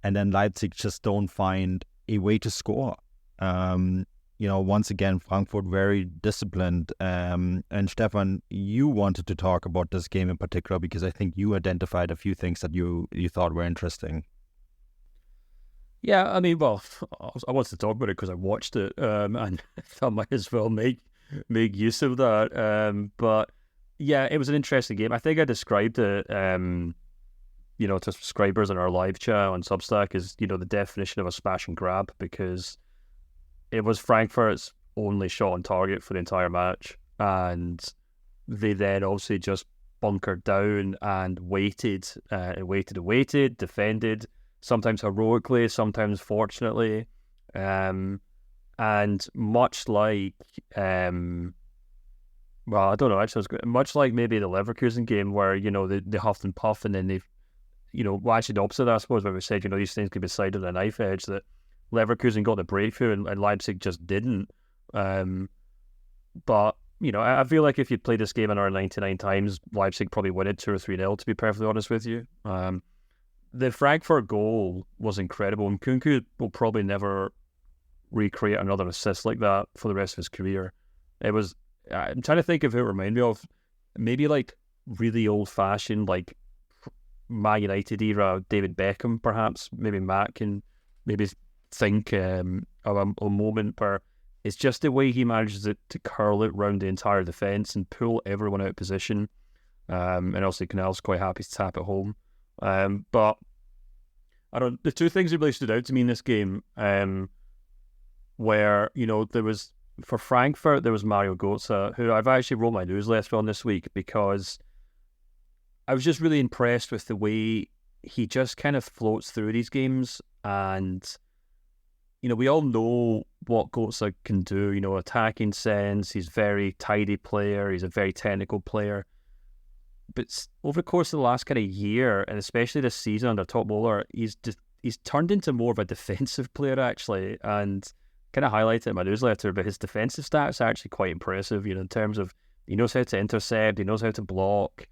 And then Leipzig just don't find a way to score. Once again, Frankfurt very disciplined. And Stefan, you wanted to talk about this game in particular because I think you identified a few things that you thought were interesting. Yeah, I mean, well, I wanted to talk about it because I watched it, and I might as well make use of that. But yeah, it was an interesting game. I think I described it, to subscribers in our live chat on Substack as, the definition of a smash and grab, because it was Frankfurt's only shot on target for the entire match, and they then obviously just bunkered down and waited, defended, sometimes heroically, sometimes fortunately, and much like, I don't know, actually, much like maybe the Leverkusen game where, they huffed and puffed, and then they've, actually the opposite, I suppose, where we said, these things could be decided on a knife edge, that Leverkusen got the breakthrough and Leipzig just didn't. But, I feel like if you'd played this game another 99 times, Leipzig probably win it 2 or 3-0, to be perfectly honest with you. The Frankfurt goal was incredible, and Nkunku will probably never recreate another assist like that for the rest of his career. It was, I'm trying to think of who it reminded me of, maybe like really old-fashioned, like Man United era David Beckham, perhaps. Maybe Matt can maybe think of a moment where it's just the way he manages to curl it round the entire defence and pull everyone out of position. And also Canal's quite happy to tap it home. But the two things that really stood out to me in this game, where, there was, for Frankfurt, there was Mario Götze, who I've actually wrote my newsletter on this week because I was just really impressed with the way he just kind of floats through these games, and we all know what Götze can do. Attacking sense. He's a very tidy player. He's a very technical player. But over the course of the last kind of year, and especially this season under Top Muller, he's turned into more of a defensive player actually, and kind of highlighted in my newsletter. But his defensive stats are actually quite impressive. In terms of he knows how to intercept, he knows how to block,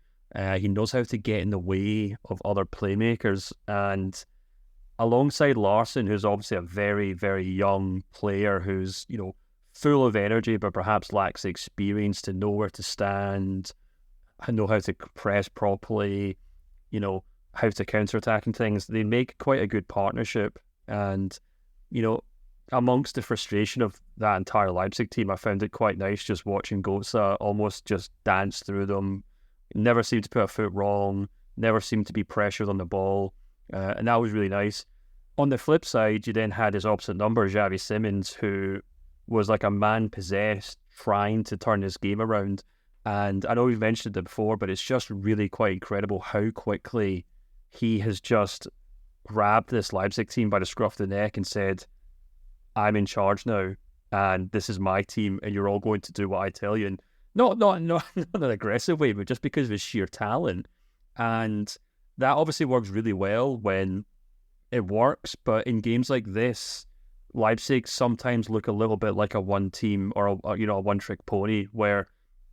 he knows how to get in the way of other playmakers, and alongside Larson, who's obviously a very, very young player who's, full of energy, but perhaps lacks the experience to know where to stand, know how to press properly, how to counter-attack and things. They make quite a good partnership. And, amongst the frustration of that entire Leipzig team, I found it quite nice just watching Götze almost just dance through them. Never seemed to put a foot wrong, never seemed to be pressured on the ball. And that was really nice. On the flip side, you then had his opposite number, Xavi Simons, who was like a man possessed, trying to turn his game around. And I know we've mentioned it before, but it's just really quite incredible how quickly he has just grabbed this Leipzig team by the scruff of the neck and said, I'm in charge now, and this is my team, and you're all going to do what I tell you. And not in an aggressive way, but just because of his sheer talent. And that obviously works really well when it works, but in games like this, Leipzig sometimes look a little bit like a one team or a one trick pony, where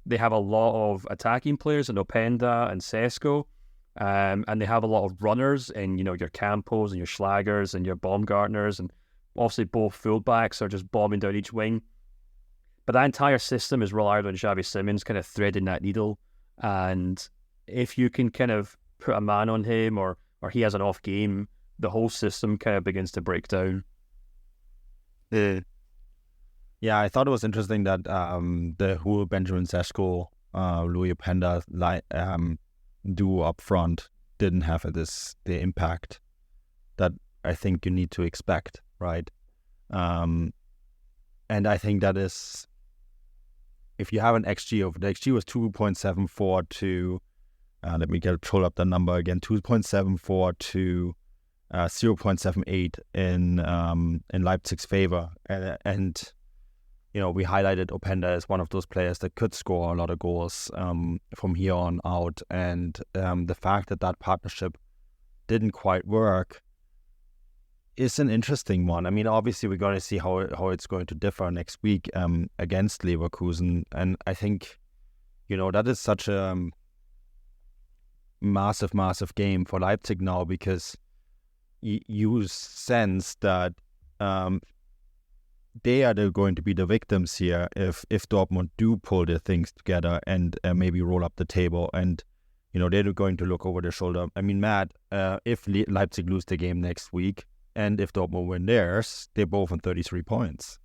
they have a lot of attacking players in Openda and Sesko, and they have a lot of runners in your Campos and your Schlagers and your Baumgartners, and obviously both fullbacks are just bombing down each wing. But that entire system is relied on Xavi Simons kind of threading that needle, and if you can kind of put a man on him or he has an off game, the whole system kind of begins to break down. Yeah, I thought it was interesting that the whole Benjamin Sesko, Louis Openda duo up front didn't have the impact that I think you need to expect, right? And I think that is, if you have an XG of, the XG was 2.74 to, let me pull up the number again, 2.74 to 0.78 in Leipzig's favor. And we highlighted Openda as one of those players that could score a lot of goals from here on out. And the fact that partnership didn't quite work is an interesting one. I mean, obviously, we're going to see how it's going to differ next week against Leverkusen. And I think, that is such a massive game for Leipzig now, because you sense that they are going to be the victims here if Dortmund do pull their things together and maybe roll up the table, and they're going to look over their shoulder. I mean, Matt, if Leipzig lose the game next week and if Dortmund win theirs, they're both on 33 points.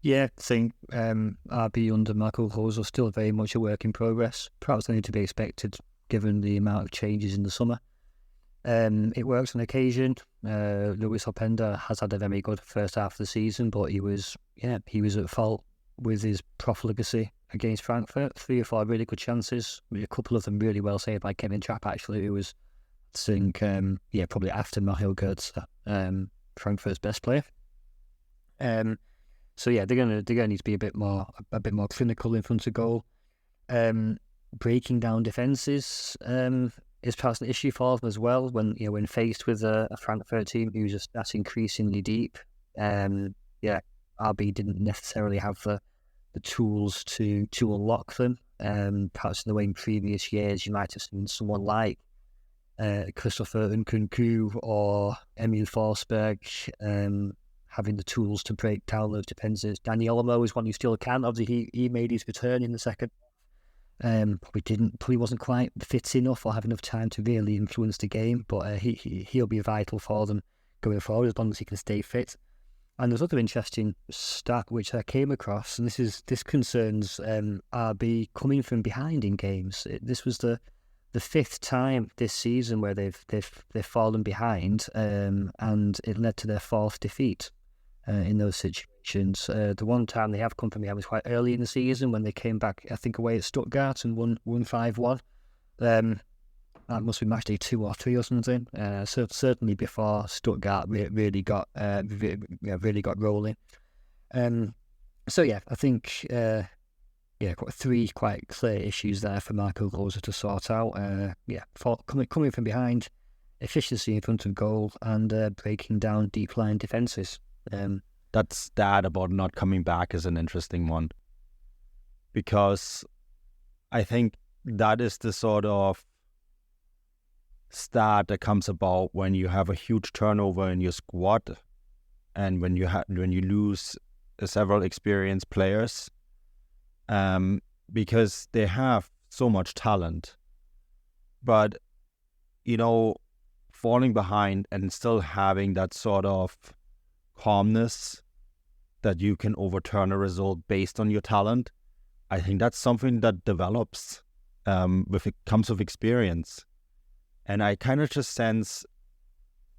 Yeah, I think RB under Marco Rose still very much a work in progress. Perhaps only to be expected given the amount of changes in the summer. It works on occasion. Luis Openda has had a very good first half of the season, but he was at fault with his profligacy against Frankfurt. 3 or 4 really good chances, a couple of them really well saved by Kevin Trapp, actually, who was, I think, probably after Mario Götze, Frankfurt's best player. So yeah, they're gonna need to be a bit more clinical in front of goal. Breaking down defences is perhaps an issue for them as well when faced with a Frankfurt team who's that's increasingly deep. RB didn't necessarily have the tools to unlock them. Perhaps in the way in previous years you might have seen someone like Christopher Nkunku or Emil Forsberg having the tools to break down those defences. Dani Olmo is one who still can. Obviously, he made his return in the second. Probably wasn't quite fit enough or have enough time to really influence the game, but he'll be vital for them going forward as long as he can stay fit. And there's another interesting stat which I came across, and this concerns RB coming from behind in games. This was the 5th time this season where they've fallen behind, and it led to their 4th defeat in those situations. The one time they have come from behind was quite early in the season when they came back, I think, away at Stuttgart and won 5-1. that must be match day 2 or 3 or something. So certainly before Stuttgart really got rolling. So yeah, I think got 3 quite clear issues there for Marco Rose to sort out. Coming from behind, efficiency in front of goal, and breaking down deep line defences. That stat about not coming back is an interesting one, because I think that is the sort of stat that comes about when you have a huge turnover in your squad, and when you lose several experienced players, because they have so much talent, but falling behind and still having that sort of calmness that you can overturn a result based on your talent, I think that's something that develops with it comes with experience. And I kind of just sense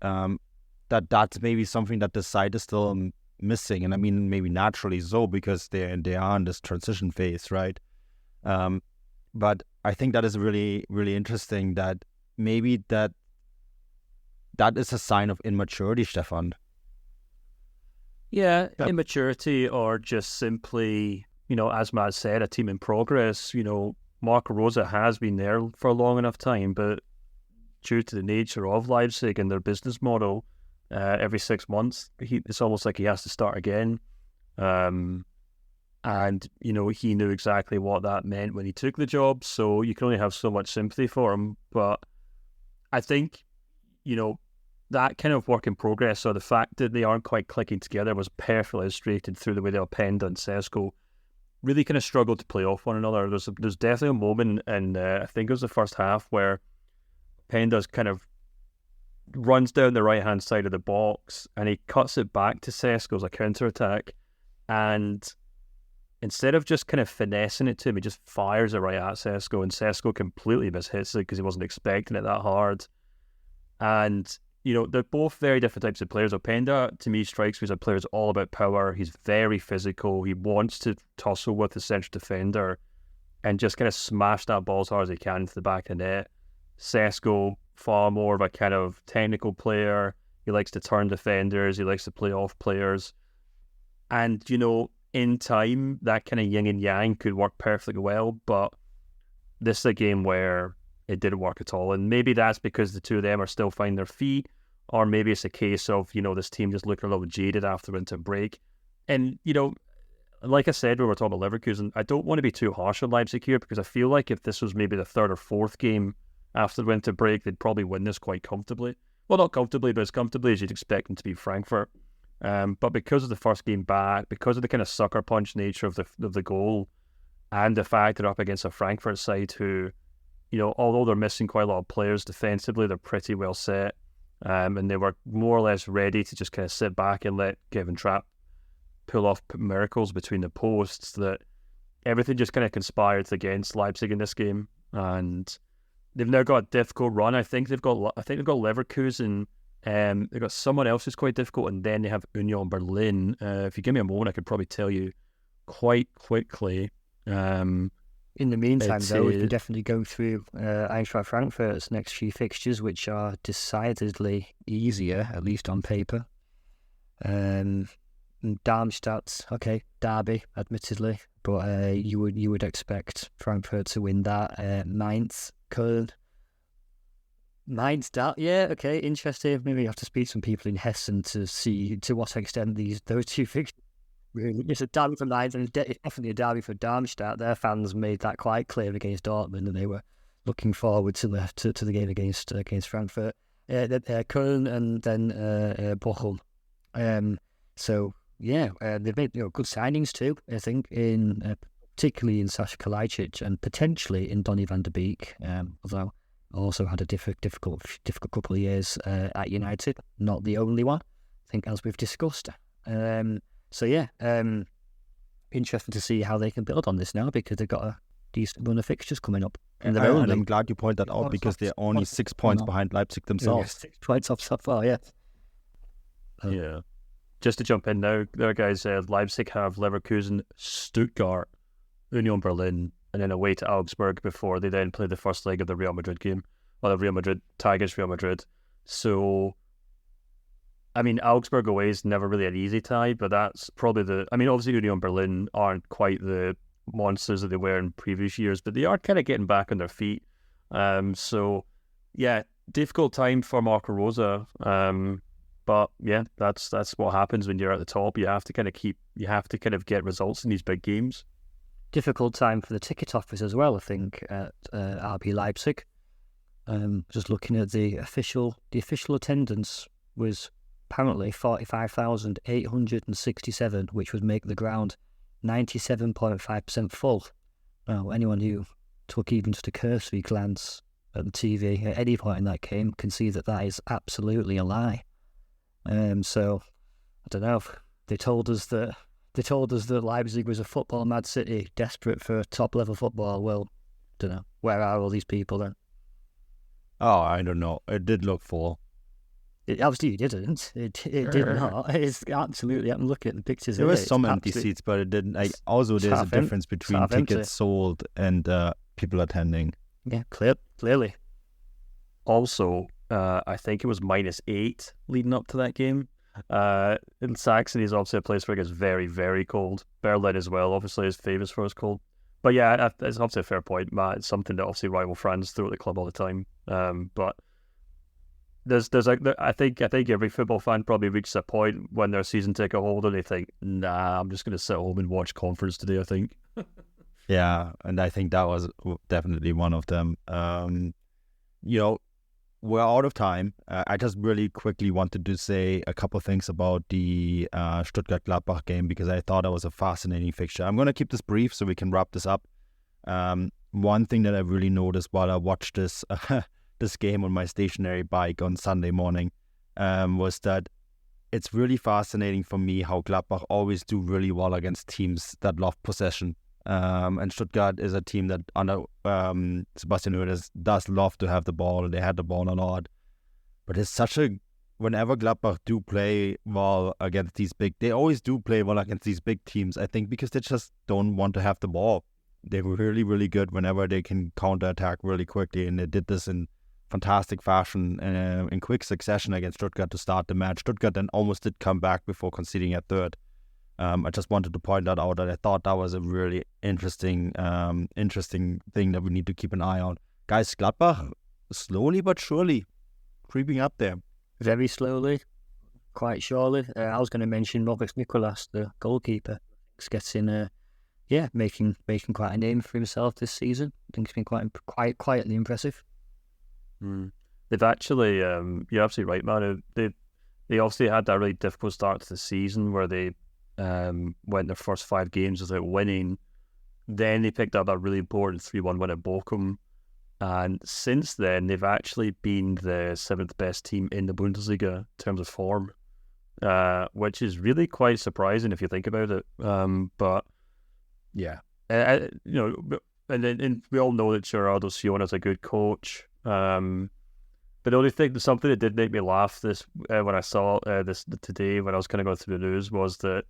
that that's maybe something that the side is still missing. And I mean, maybe naturally so, because they are in this transition phase, right? But I think that is really, really interesting, that maybe that is a sign of immaturity, Stefan. Yeah, immaturity, or just simply, as Matt said, a team in progress. Marco Rose has been there for a long enough time, but due to the nature of Leipzig and their business model, every 6 months, it's almost like he has to start again. And, he knew exactly what that meant when he took the job, so you can only have so much sympathy for him. But I think, that kind of work in progress, or the fact that they aren't quite clicking together, was perfectly illustrated through the way that Openda and Sesko really kind of struggled to play off one another. There's definitely a moment, and I think it was the first half, where Openda's kind of runs down the right-hand side of the box, and he cuts it back to Sesko as a counter-attack, and instead of just kind of finessing it to him, he just fires it right at Sesko, and Sesko completely mishits it because he wasn't expecting it that hard. And they're both very different types of players. Openda, to me, strikes me as a player who's all about power. He's very physical. He wants to tussle with the central defender and just kind of smash that ball as hard as he can into the back of the net. Sesko, far more of a kind of technical player. He likes to turn defenders. He likes to play off players. And, in time, that kind of yin and yang could work perfectly well. But this is a game where it didn't work at all. And maybe that's because the two of them are still finding their feet, or maybe it's a case of, this team just looking a little jaded after winter break. And, like I said, when we're talking about Leverkusen, I don't want to be too harsh on Leipzig here, because I feel like if this was maybe the 3rd or 4th game after the winter break, they'd probably win this quite comfortably. Well, not comfortably, but as comfortably as you'd expect them to be Frankfurt. But because of the first game back, because of the kind of sucker punch nature of the goal, and the fact they're up against a Frankfurt side who, although they're missing quite a lot of players defensively, they're pretty well set. And they were more or less ready to just kind of sit back and let Kevin Trapp pull off miracles between the posts, that everything just kind of conspired against Leipzig in this game. And they've now got a difficult run. I think they've got Leverkusen. They've got someone else who's quite difficult, and then they have Union Berlin. If you give me a moment, I could probably tell you quite quickly. In the meantime, though, we can definitely go through Eintracht Frankfurt's next few fixtures, which are decidedly easier, at least on paper. Darmstadt, okay, derby, admittedly, but you would expect Frankfurt to win that. Mainz, Köln. Mainz, yeah, okay, interesting. Maybe you have to speak to some people in Hessen to see to what extent those two fixtures. Really, it's a derby for Mainz, and it's definitely a derby for Darmstadt. Their fans made that quite clear against Dortmund, and they were looking forward to the game against Frankfurt. Köln, and then Bochum. So yeah, they've made good signings too. I think particularly in Sasha Kalajdzic and potentially in Donny van der Beek. Although also had a difficult couple of years at United, not the only one. I think, as we've discussed. So yeah, interesting to see how they can build on this now, because they've got a decent run of fixtures coming up. And I'm glad you pointed that out, because they're only 6 points behind Leipzig themselves. 6 points off so far, yeah. Yeah. Just to jump in now, there, guys, Leipzig have Leverkusen, Stuttgart, Union Berlin, and then away to Augsburg before they then play the first leg of the Real Madrid game. well, Real Madrid tie against Real Madrid. So, I mean, Augsburg away is never really an easy tie, but that's probably obviously Union Berlin aren't quite the monsters that they were in previous years, but they are kind of getting back on their feet. So, yeah, difficult time for Marco Rosa. But yeah, that's what happens when you're at the top. You have to kind of get results in these big games. Difficult time for the ticket office as well, I think, at RB Leipzig. Just looking at the official attendance was apparently 45,867, which would make the ground 97.5% full. Now, anyone who took even just a cursory glance at the TV at any point in that game can see that is absolutely a lie. So I don't know. They told us that Leipzig was a football mad city, desperate for top level football. Well, don't know. Where are all these people then? Oh, I don't know. It did look full. It obviously didn't. It did not. It's absolutely. I'm looking at the pictures. There were some empty seats, but it didn't. Also, there's a difference between tickets sold and people attending. Yeah, clearly. Also, I think it was -8 leading up to that game. In Saxony is obviously a place where it gets very, very cold. Berlin as well, obviously, is famous for its cold. But yeah, it's obviously a fair point, Matt. It's something that obviously rival fans throw at the club all the time. But I think every football fan probably reaches a point when their season ticket holder, they think, nah, I'm just going to sit home and watch conference today, I think. Yeah, and I think that was definitely one of them. We're out of time. I just really quickly wanted to say a couple of things about the Stuttgart-Gladbach game because I thought that was a fascinating fixture. I'm going to keep this brief so we can wrap this up. One thing that I really noticed while I watched this this game on my stationary bike on Sunday morning was that it's really fascinating for me how Gladbach always do really well against teams that love possession. And Stuttgart is a team that under Sebastian Hoeneß does love to have the ball, and they had the ball a lot. But it's whenever Gladbach do play well against they always do play well against these big teams, I think, because they just don't want to have the ball. They're really, really good whenever they can counterattack really quickly, and they did this in fantastic fashion in quick succession against Stuttgart to start the match. Stuttgart then almost did come back before conceding a third. I just wanted to point that out, that I thought that was a really interesting thing that we need to keep an eye on. Guys, Gladbach, slowly but surely, creeping up there. Very slowly, quite surely. I was going to mention Robert Mikulas, the goalkeeper. He's getting, making quite a name for himself this season. I think it's been quite quietly impressive. They've actually, you're absolutely right, Manu. They obviously had that really difficult start to the season where they went their first 5 games without winning. Then they picked up that really important 3-1 win at Bochum. And since then, they've actually been the 7th best team in the Bundesliga in terms of form, which is really quite surprising if you think about it. But yeah, and we all know that Gerardo Sion is a good coach. But the only thing, something that did make me laugh when I saw this today when I was kind of going through the news was that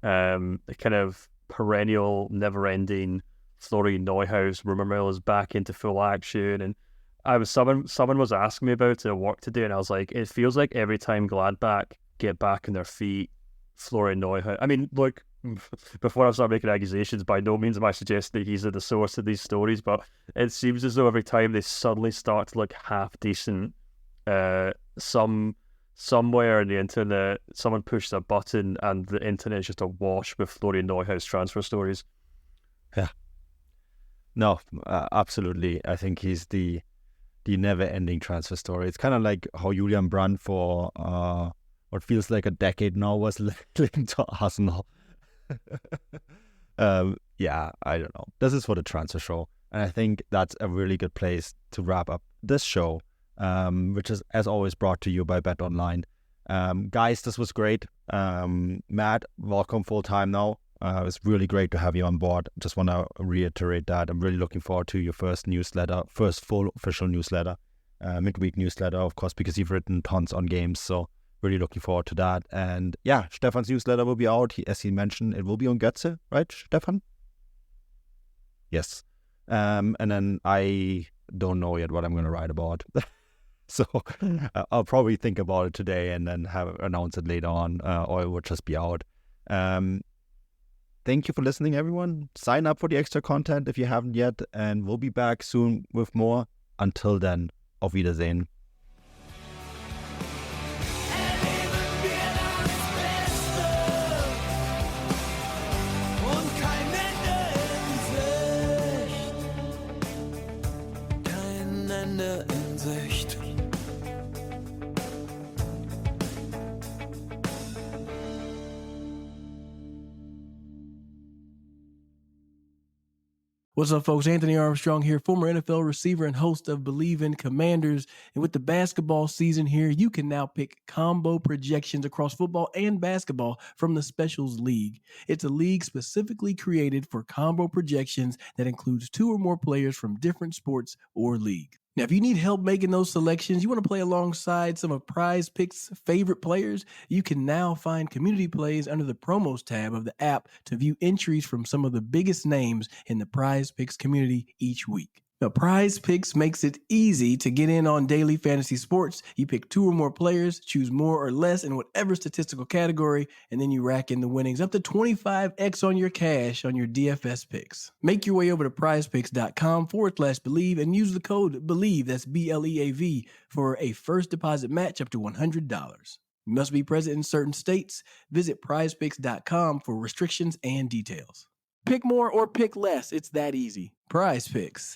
the kind of perennial, never-ending Florian Neuhaus rumor mill is back into full action, and someone was asking me about it at work today, and I was like, it feels like every time Gladbach get back on their feet, Florian Neuhaus. I mean, look, before I start making accusations, by no means am I suggesting that he's the source of these stories, but it seems as though every time they suddenly start to look half decent, somewhere in the internet, someone pushes a button and the internet is just awash with Florian Neuhaus transfer stories. Yeah. No, absolutely. I think he's the never-ending transfer story. It's kind of like how Julian Brandt for what feels like a decade now was linked to Arsenal. Yeah, I don't know. This is for the transfer show, and I think that's a really good place to wrap up this show, which is, as always, brought to you by Bet Online. Guys, this was great. Matt, welcome full-time now. It's really great to have you on board. Just want to reiterate that. I'm really looking forward to your first full official newsletter, midweek newsletter, of course, because you've written tons on games. So really looking forward to that. And yeah, Stefan's newsletter will be out. As he mentioned, it will be on Götze, right, Stefan? Yes. And then I don't know yet what I'm going to write about. So I'll probably think about it today and then announce it later on, or it will just be out. Thank you for listening, everyone. Sign up for the extra content if you haven't yet, and we'll be back soon with more. Until then, auf Wiedersehen. In Sicht. What's up, folks? Anthony Armstrong here, former NFL receiver and host of Believe in Commanders. And with the basketball season here, you can now pick combo projections across football and basketball from the Specials League. It's a league specifically created for combo projections that includes 2 or more players from different sports or league. Now, if you need help making those selections, you want to play alongside some of Prize Picks' favorite players, you can now find community plays under the promos tab of the app to view entries from some of the biggest names in the Prize Picks community each week. Now, Prize Picks makes it easy to get in on daily fantasy sports. You pick 2 or more players, choose more or less in whatever statistical category, and then you rack in the winnings up to 25x on your cash on your DFS picks. Make your way over to prizepicks.com/believe and use the code BELIEVE, that's BLEAV, for a first deposit match up to $100. You must be present in certain states. Visit prizepicks.com for restrictions and details. Pick more or pick less. It's that easy. Prize Picks.